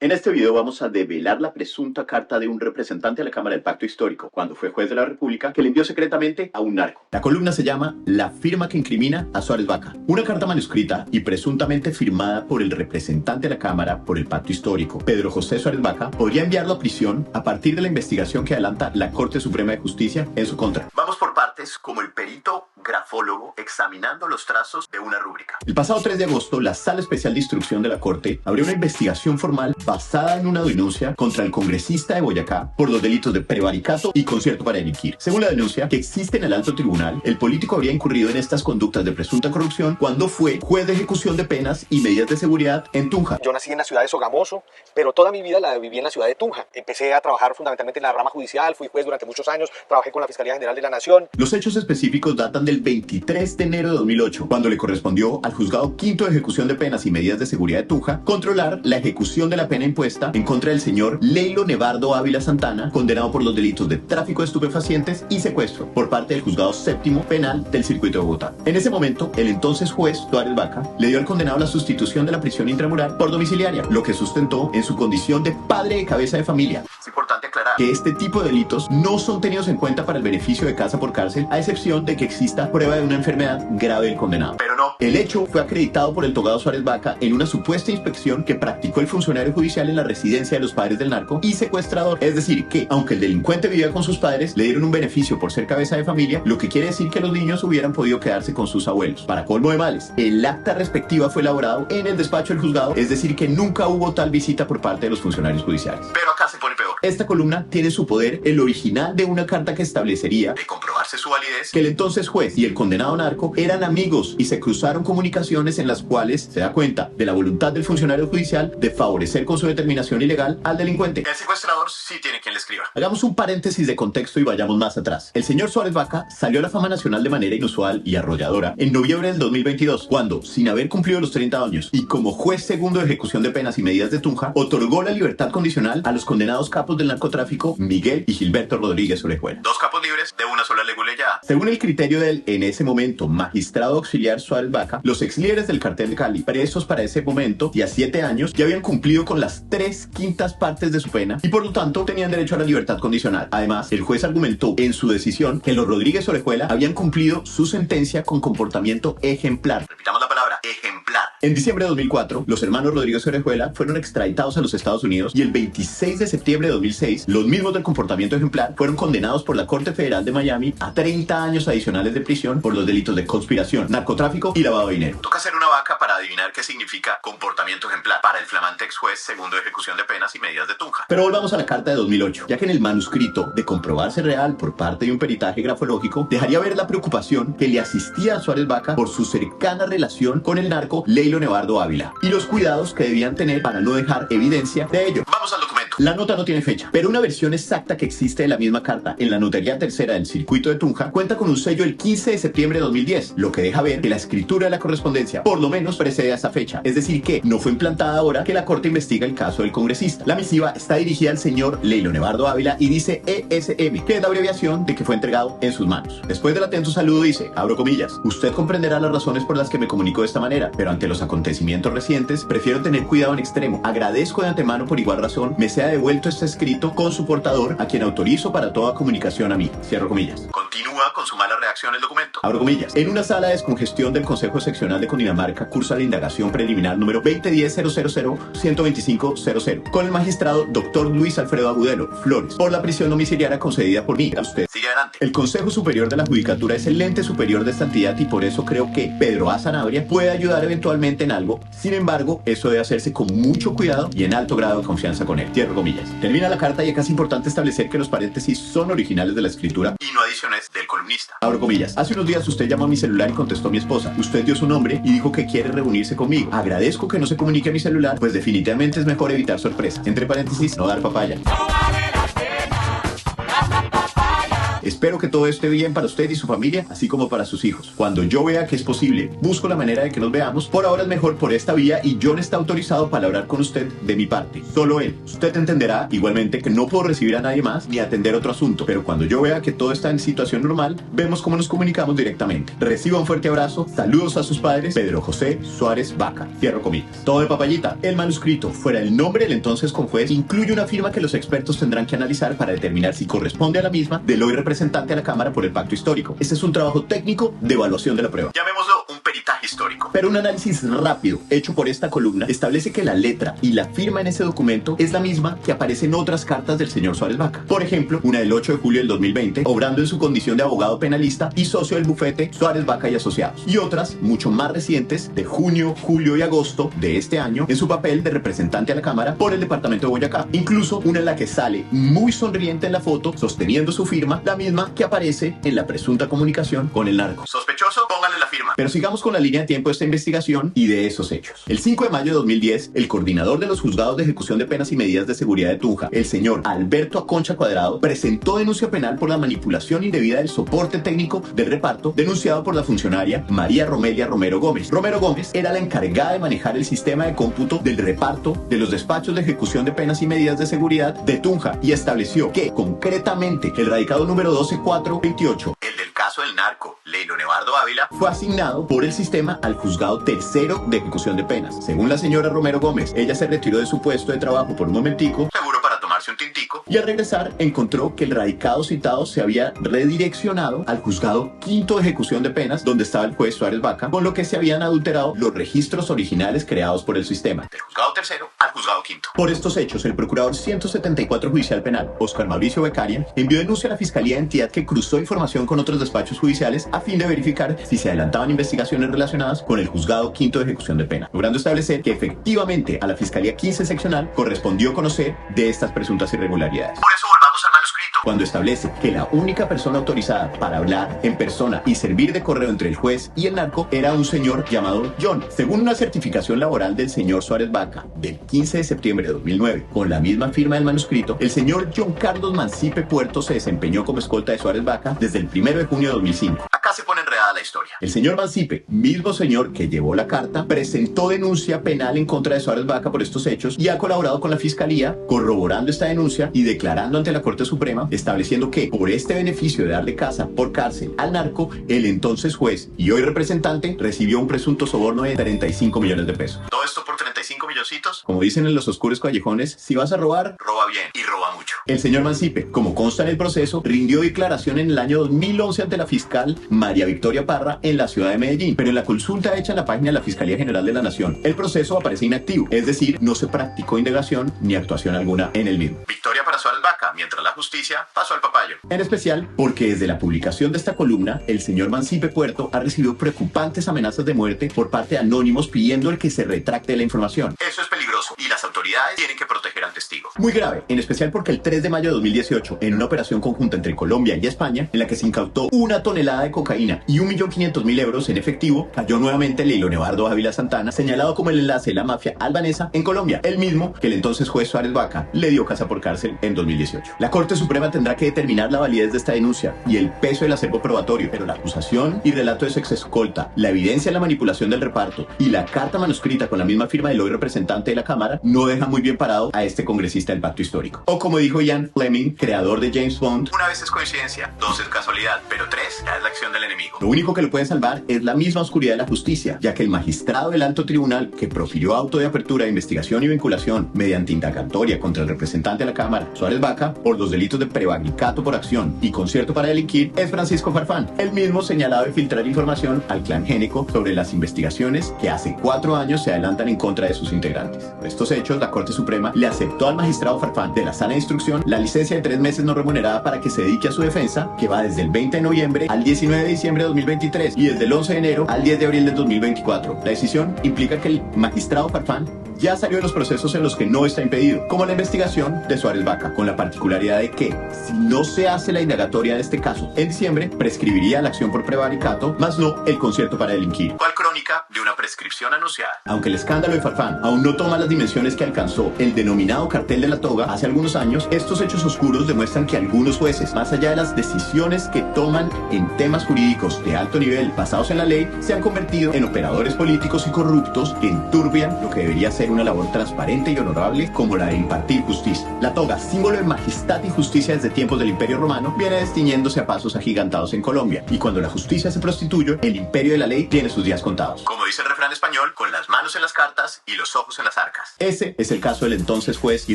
En este video vamos a develar la presunta carta de un representante de la Cámara del Pacto Histórico, cuando fue juez de la República, que le envió secretamente a un narco. La columna se llama La firma que incrimina a Suárez Baca. Una carta manuscrita y presuntamente firmada por el representante de la Cámara por el Pacto Histórico, Pedro José Suárez Baca, podría enviarlo a prisión a partir de la investigación que adelanta la Corte Suprema de Justicia en su contra. Vamos por partes, como el perito grafólogo examinando los trazos de una rúbrica. El pasado 3 de agosto, la Sala Especial de Instrucción de la Corte abrió una investigación formal basada en una denuncia contra el congresista de Boyacá por los delitos de prevaricato y concierto para delinquir. Según la denuncia que existe en el alto tribunal, el político habría incurrido en estas conductas de presunta corrupción cuando fue juez de ejecución de penas y medidas de seguridad en Tunja. Yo nací en la ciudad de Sogamoso, pero toda mi vida la viví en la ciudad de Tunja. Empecé a trabajar fundamentalmente en la rama judicial, fui juez durante muchos años, trabajé con la Fiscalía General de la Nación. Los hechos específicos datan del 23 de enero de 2008, cuando le correspondió al Juzgado Quinto de Ejecución de Penas y Medidas de Seguridad de Tunja controlar la ejecución de la pena impuesta en contra del señor Leilo Nevardo Ávila Santana, condenado por los delitos de tráfico de estupefacientes y secuestro por parte del Juzgado Séptimo Penal del Circuito de Bogotá. En ese momento, el entonces juez Suárez Baca le dio al condenado la sustitución de la prisión intramural por domiciliaria, lo que sustentó en su condición de padre de cabeza de familia. Es importante aclarar que este tipo de delitos no son tenidos en cuenta para el beneficio de casa por cárcel, a excepción de que exista prueba de una enfermedad grave del condenado. Pero no, el hecho fue acreditado por el togado Suárez Baca en una supuesta inspección que practicó el funcionario judicial en la residencia de los padres del narco y secuestrador. Es decir, que aunque el delincuente vivía con sus padres, le dieron un beneficio por ser cabeza de familia, lo que quiere decir que los niños hubieran podido quedarse con sus abuelos. Para colmo de males, el acta respectiva fue elaborado en el despacho del juzgado, es decir, que nunca hubo tal visita por parte de los funcionarios judiciales. Pero acá se pone peor. Esta columna tiene en su poder el original de una carta que establecería, de comprobarse su validez, que el entonces juez y el condenado narco eran amigos y se cruzaron comunicaciones en las cuales se da cuenta de la voluntad del funcionario judicial de favorecer con su determinación ilegal al delincuente. El secuestrador sí tiene quien le escriba. Hagamos un paréntesis de contexto y vayamos más atrás. El señor Suárez Baca salió a la fama nacional de manera inusual y arrolladora en noviembre del 2022, cuando, sin haber cumplido los 30 años y como juez segundo de ejecución de penas y medidas de Tunja, otorgó la libertad condicional a los condenados capos del narcotráfico Miguel y Gilberto Rodríguez Orejuela. Dos capos libres de una sola leguleyada. Según el criterio del, en ese momento, magistrado auxiliar Suárez Baca, los ex líderes del cartel de Cali, presos para ese momento y a 7 años, ya habían cumplido con las 3/5 partes de su pena y por lo tanto tenían derecho a la libertad condicional. Además, el juez argumentó en su decisión que los Rodríguez Orejuela habían cumplido su sentencia con comportamiento ejemplar. Repitamos la palabra, ejemplar. En diciembre de 2004, los hermanos Rodríguez Orejuela fueron extraditados a los Estados Unidos y el 26 de septiembre de 2006, los mismos del comportamiento ejemplar fueron condenados por la Corte Federal de Miami a 30 años adicionales de prisión por los delitos de conspiración, narcotráfico y lavado de dinero. Toca hacer una vaca para adivinar qué significa comportamiento ejemplar para el flamante ex juez segundo de ejecución de penas y medidas de Tunja. Pero volvamos a la carta de 2008, ya que en el manuscrito, de comprobarse real por parte de un peritaje grafológico, dejaría ver la preocupación que le asistía a Suárez Baca por su cercana relación con el narco Leilo Nevardo Ávila y los cuidados que debían tener para no dejar evidencia de ello. Vamos al documento. La nota no tiene fecha, pero una versión exacta que existe de la misma carta en la Notaría Tercera del Circuito de Tunja cuenta con un sello el 15 de septiembre de 2010, lo que deja ver que la escritura de la correspondencia por lo menos precede a esa fecha, es decir que no fue implantada ahora que la Corte investiga el caso del congresista. La misiva está dirigida al señor Leilo Nevardo Ávila y dice ESM, que es la abreviación de que fue entregado en sus manos. Después del atento saludo dice, abro comillas, usted comprenderá las razones por las que me comunico de esta manera, pero ante los acontecimientos recientes prefiero tener cuidado en extremo. Agradezco de antemano por igual razón me sea devuelto este escrito con su portador, a quien autorizo para toda comunicación a mí. Cierro comillas. Continúa con su mala redacción el documento. Abro comillas. En una sala de descongestión del Consejo Seccional de Cundinamarca cursa la indagación preliminar número 2010-000-125-00 con el magistrado Dr. Luis Alfredo Agudelo Flores por la prisión domiciliaria concedida por mí. Usted sigue adelante. El Consejo Superior de la Judicatura es el ente superior de esta entidad y por eso creo que Pedro A. Sanabria puede ayudar eventualmente en algo. Sin embargo, eso debe hacerse con mucho cuidado y en alto grado de confianza con él. Cierro comillas. Termina la carta y acá es importante establecer que los paréntesis son originales de la escritura y no adiciones del columnista. Abro comillas. Hace unos días usted llamó a mi celular y contestó mi esposa. Usted dio su nombre y dijo que quiere reunirse conmigo. Agradezco que no se comunique a mi celular, pues definitivamente es mejor evitar sorpresas. Entre paréntesis, no dar papaya. No vale la pena dar la papaya. Espero que todo esté bien para usted y su familia, así como para sus hijos. Cuando yo vea que es posible, busco la manera de que nos veamos. Por ahora es mejor por esta vía y John está autorizado para hablar con usted de mi parte. Solo él. Usted entenderá igualmente que no puedo recibir a nadie más ni atender otro asunto, pero cuando yo vea que todo está en situación normal, vemos cómo nos comunicamos directamente. Reciba un fuerte abrazo. Saludos a sus padres, Pedro José Suárez Vaca. Cierro comillas. Todo de papayita. El manuscrito, fuera el nombre del entonces conjuez, incluye una firma que los expertos tendrán que analizar para determinar si corresponde a la misma del hoy representante a la Cámara por el pacto histórico. Este es un trabajo técnico de evaluación de la prueba. Llamémoslo un peritaje histórico. Pero un análisis rápido hecho por esta columna establece que la letra y la firma en ese documento es la misma que aparece en otras cartas del señor Suárez Vaca. Por ejemplo, una del 8 de julio del 2020, obrando en su condición de abogado penalista y socio del bufete Suárez Vaca y Asociados. Y otras, mucho más recientes, de junio, julio y agosto de este año, en su papel de representante a la Cámara por el departamento de Boyacá. Incluso una en la que sale muy sonriente en la foto, sosteniendo su firma, la misma que aparece en la presunta comunicación con el narco. Sospechoso, póngale la firma. Pero sigamos con la línea de tiempo de esta investigación y de esos hechos. El 5 de mayo de 2010, el coordinador de los juzgados de ejecución de penas y medidas de seguridad de Tunja, el señor Alberto Aconcha Cuadrado, presentó denuncia penal por la manipulación indebida del soporte técnico del reparto denunciado por la funcionaria María Romelia Romero Gómez. Romero Gómez era la encargada de manejar el sistema de cómputo del reparto de los despachos de ejecución de penas y medidas de seguridad de Tunja y estableció que, concretamente, el radicado número 12428, el del caso del narco, Leilo Nevardo Ávila, fue asignado por el sistema al juzgado tercero de ejecución de penas. Según la señora Romero Gómez, ella se retiró de su puesto de trabajo por un momentico, seguro para tomarse un tintico, y al regresar encontró que el radicado citado se había redireccionado al juzgado quinto de ejecución de penas, donde estaba el juez Suárez Vaca, con lo que se habían adulterado los registros originales creados por el sistema, del juzgado tercero al juzgado quinto. Por estos hechos, el procurador 174 judicial penal, Óscar Mauricio Beccaria, envió denuncia a la Fiscalía de entidad que cruzó información con otros despachos judiciales a fin de verificar si se adelantaban investigaciones relacionadas con el juzgado quinto de ejecución de pena, logrando establecer que efectivamente a la Fiscalía 15 seccional correspondió conocer de estas presuntas irregularidades. Por eso volvamos al manuscrito, cuando establece que la única persona autorizada para hablar en persona y servir de correo entre el juez y el narco era un señor llamado John. Según una certificación laboral del señor Suárez Vaca del 15 de septiembre de 2009, con la misma firma del manuscrito, el señor John Carlos Mancipe Puerto se desempeñó como escolta de Suárez Vaca desde el 1 de junio de 2005. Acá se pone enredada la historia. El señor Mancipe, mismo señor que llevó la carta, presentó denuncia penal en contra de Suárez Vaca por estos hechos y ha colaborado con la Fiscalía, corroborando esta denuncia y declarando ante la Corte Suprema, estableciendo que por este beneficio de darle casa por cárcel al narco, el entonces juez y hoy representante recibió un presunto soborno de 35 millones de pesos. Todo esto por 35 milloncitos. Como dicen en los oscuros callejones, si vas a robar, roba bien y roba mucho. El señor Mancipe, como consta en el proceso, rindió declaración en el año 2011 ante la fiscal María Victoria Parra en la ciudad de Medellín, pero en la consulta hecha en la página de la Fiscalía General de la Nación, el proceso aparece inactivo, es decir, no se practicó indagación ni actuación alguna en el mismo. Victoria para Suárez Vaca, mientras la justicia pasó al papayo. En especial porque desde la publicación de esta columna, el señor Mancipe Puerto ha recibido preocupantes amenazas de muerte por parte de anónimos pidiendo el que se retracte la información. Eso es peligroso y las autoridades tienen que proteger al testigo. Muy grave, en especial porque el 3 de mayo de 2018, en una operación conjunta entre Colombia y España, en la que se incautó 1 tonelada de cocaína y 1.500.000 euros en efectivo, cayó nuevamente Leilo Nevardo Ávila Santana, señalado como el enlace de la mafia albanesa en Colombia, el mismo que el entonces juez Suárez Vaca le dio casa por cárcel en 2018. La Corte Suprema tendrá que determinar la validez de esta denuncia y el peso del acervo probatorio, pero la acusación y relato de su exescolta, la evidencia de la manipulación del reparto y la carta manuscrita con la misma firma del hoy representante de la Cámara no deja muy bien parado a este congresista del pacto histórico. O como dijo Ian Fleming, creador de James Bond, una vez es coincidencia, dos es casualidad, pero tres ya es la acción del enemigo. Lo único que lo puede salvar es la misma oscuridad de la justicia, ya que el magistrado del alto tribunal que profirió auto de apertura de investigación y vinculación mediante indagatoria contra el representante de la Cámara, Suárez Vaca, por los delitos de prevaricato por acción y concierto para delinquir, es Francisco Farfán, el mismo señalado de filtrar información al clan Génico sobre las investigaciones que hace 4 años se adelantan en contra de sus integrantes. Por estos hechos, la Corte Suprema le aceptó al magistrado Farfán de la sana instrucción la licencia de 3 meses no remunerada para que se dedique a su defensa, que va desde el 20 de noviembre al 19 de diciembre de 2023 y desde el 11 de enero al 10 de abril de 2024. La decisión implica que el magistrado Farfán ya salió de los procesos en los que no está impedido, como la investigación de Suárez Vaca, con la particularidad de que, si no se hace la indagatoria de este caso en diciembre, prescribiría la acción por prevaricato, más no el concierto para delinquir. ¿Cuál crónica de una prescripción anunciada? Aunque el escándalo de Farfán aún no toma las dimensiones que alcanzó el denominado cartel de la toga hace algunos años, estos hechos oscuros demuestran que algunos jueces, más allá de las decisiones que toman en temas jurídicos de alto nivel basados en la ley, se han convertido en operadores políticos y corruptos que enturbian lo que debería ser una labor transparente y honorable como la de impartir justicia. La toga, símbolo de majestad y justicia desde tiempos del Imperio Romano, viene destiñéndose a pasos agigantados en Colombia, y cuando la justicia se prostituye, el imperio de la ley tiene sus días contados. Como dice el refrán español, con las manos en las cartas y los ojos en las arcas. Ese es el caso del entonces juez y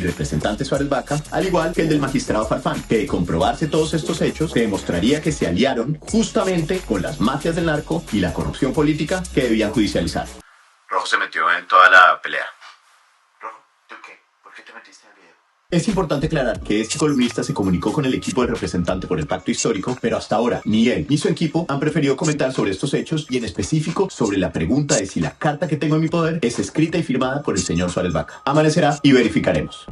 representante Suárez Vaca, al igual que el del magistrado Farfán, que de comprobarse todos estos hechos, se demostraría que se aliaron justamente con las mafias del narco y la corrupción política que debían judicializar. Rojo se metió en toda la pelea. Rojo, ¿tú qué? ¿Por qué te metiste en el video? Es importante aclarar que este columnista se comunicó con el equipo del representante por el pacto histórico, pero hasta ahora ni él ni su equipo han preferido comentar sobre estos hechos y en específico sobre la pregunta de si la carta que tengo en mi poder es escrita y firmada por el señor Suárez Vaca. Amanecerá y verificaremos.